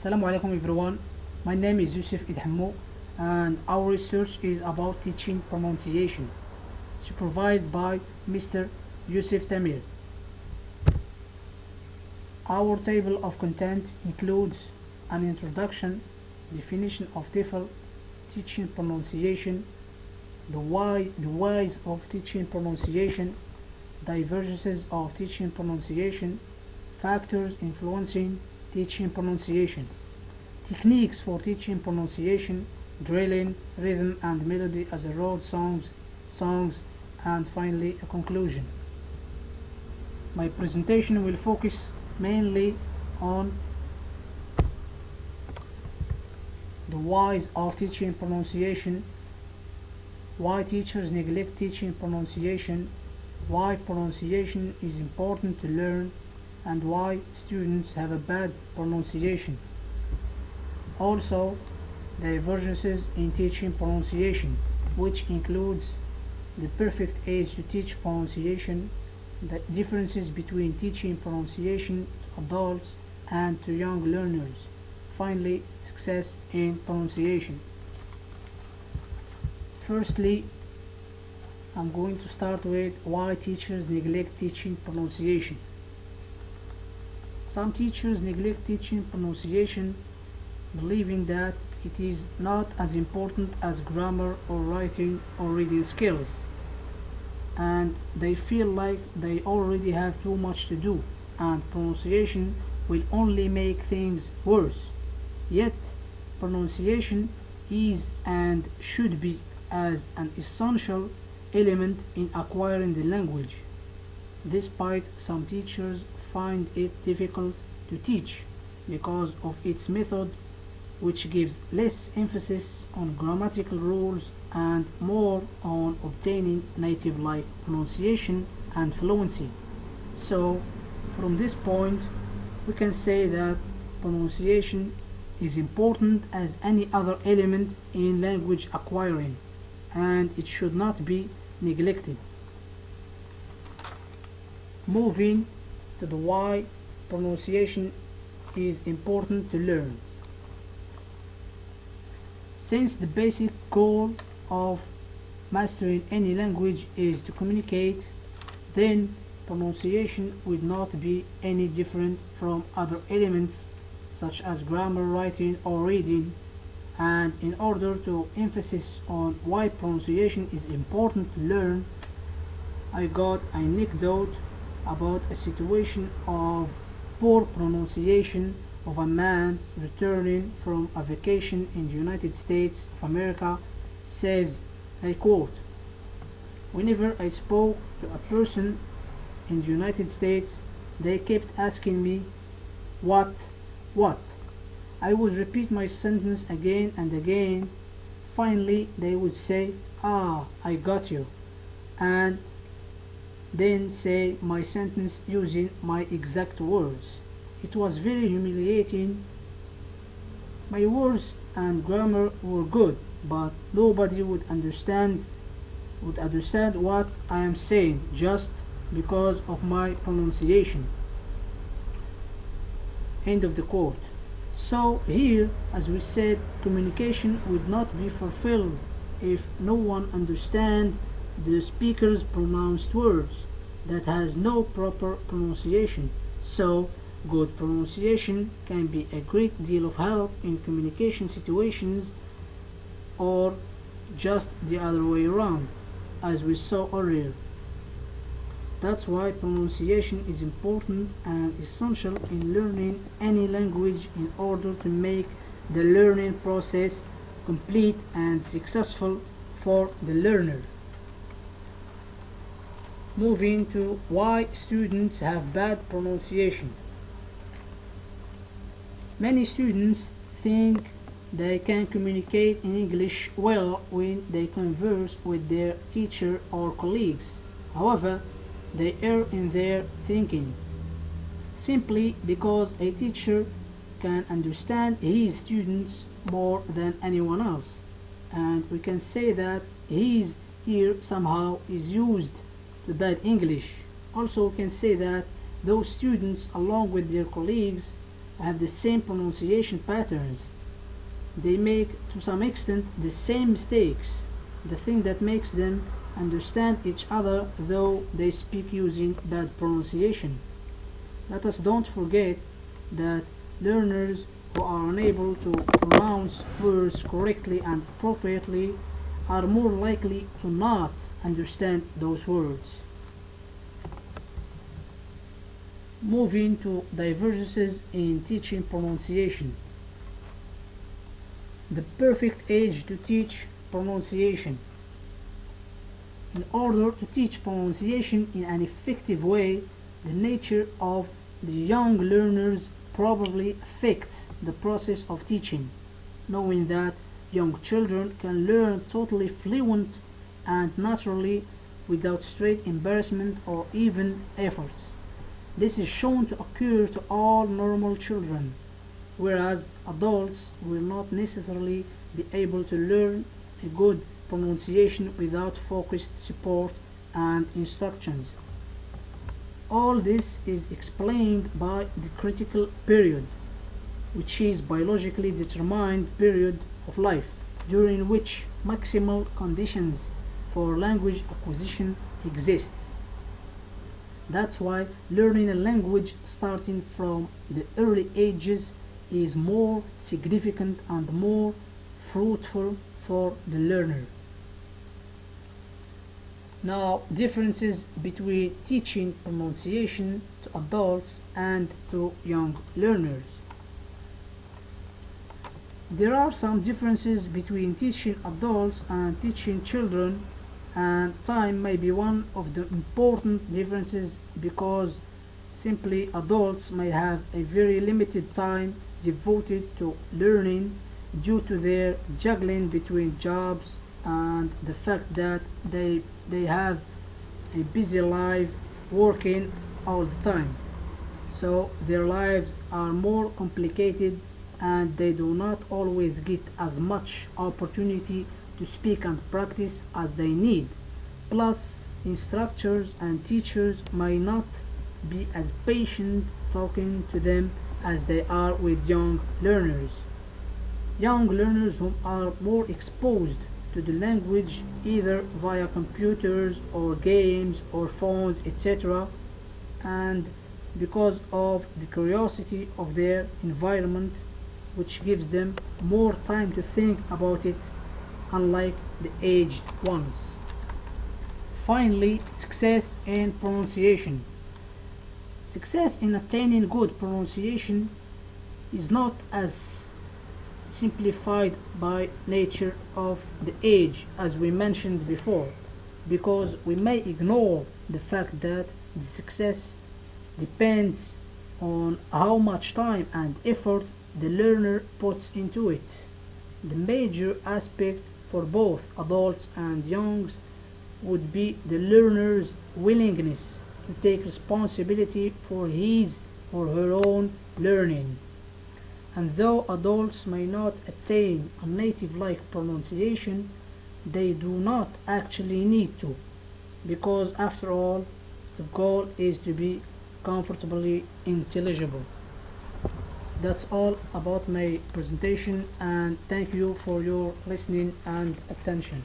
Assalamu alaikum everyone. My name is Youssef HAMMOU and our research is about teaching pronunciation, supervised by Mr.Youssef TAMER. Our table of content includes an introduction, definition of TEFL, teaching pronunciation, the whys of teaching pronunciation, divergences of teaching pronunciation, factors influencing teaching pronunciation, techniques for teaching pronunciation, drilling, rhythm and melody as a road songs, and finally a conclusion. My presentation will focus mainly on the whys of teaching pronunciation, why teachers neglect teaching pronunciation, why pronunciation is important to learn, and why students have a bad pronunciation. Also, divergences in teaching pronunciation, which includes the perfect age to teach pronunciation, the differences between teaching pronunciation to adults and to young learners. Finally, success in pronunciation. Firstly, I'm going to start with why teachers neglect teaching pronunciation. Some teachers neglect teaching pronunciation, believing that it is not as important as grammar or writing or reading skills, and they feel like they already have too much to do, and pronunciation will only make things worse. Yet, pronunciation is and should be as an essential element in acquiring the language, despite some teachers find it difficult to teach because of its method, which gives less emphasis on grammatical rules and more on obtaining native-like pronunciation and fluency. So, from this point, we can say that pronunciation is important as any other element in language acquiring, and it should not be neglected. Moving to the why pronunciation is important to learn. Since the basic goal of mastering any language is to communicate, then pronunciation would not be any different from other elements such as grammar, writing or reading. And in order to emphasize on why pronunciation is important to learn, I got an anecdote about a situation of poor pronunciation of a man returning from a vacation in the United States of America. Says, I quote, "Whenever I spoke to a person in the United States, they kept asking me, what, what? I would repeat my sentence again and again. Finally, they would say, ah, I got you, and then say my sentence using my exact words. It was very humiliating. My words and grammar were good, but nobody would understand what I am saying just because of my pronunciation." End of the quote. So here, as we said, communication would not be fulfilled if no one understands the speaker's pronounced words that has no proper pronunciation. So good pronunciation can be a great deal of help in communication situations, or just the other way around, as we saw earlier. That's why pronunciation is important and essential in learning any language in order to make the learning process complete and successful for the learner. Moving to why students have bad pronunciation. Many students think they can communicate in English well when they converse with their teacher or colleagues. However, they err in their thinking, simply because a teacher can understand his students more than anyone else, and we can say that his here somehow is used to bad English. Also, we can say that those students, along with their colleagues, have the same pronunciation patterns. They make, to some extent, the same mistakes. The thing that makes them understand each other though they speak using bad pronunciation. Let us don't forget that learners who are unable to pronounce words correctly and appropriately are more likely to not understand those words. Moving to divergences in teaching pronunciation. The perfect age to teach pronunciation. In order to teach pronunciation in an effective way, the nature of the young learners probably affects the process of teaching, knowing that young children can learn totally fluent and naturally without straight embarrassment or even effort. This is shown to occur to all normal children, whereas adults will not necessarily be able to learn a good pronunciation without focused support and instructions. All this is explained by the critical period, which is biologically determined period of life during which maximal conditions for language acquisition exists. That's why learning a language starting from the early ages is more significant and more fruitful for the learner. Now, differences between teaching pronunciation to adults and to young learners. There are some differences between teaching adults and teaching children, and time may be one of the important differences because simply adults may have a very limited time devoted to learning due to their juggling between jobs and the fact that they have a busy life working all the time. So their lives are more complicated and they do not always get as much opportunity to speak and practice as they need. Plus, instructors and teachers may not be as patient talking to them as they are with young learners. Young learners who are more exposed to the language either via computers or games or phones, etc., and because of the curiosity of their environment, which gives them more time to think about it, unlike the aged ones. Finally, success in pronunciation. Success in attaining good pronunciation is not as simplified by nature of the age as we mentioned before, because we may ignore the fact that the success depends on how much time and effort the learner puts into it. The major aspect for both adults and youngs would be the learner's willingness to take responsibility for his or her own learning. And though adults may not attain a native-like pronunciation, they do not actually need to, because after all, the goal is to be comfortably intelligible. That's all about my presentation, and thank you for your listening and attention.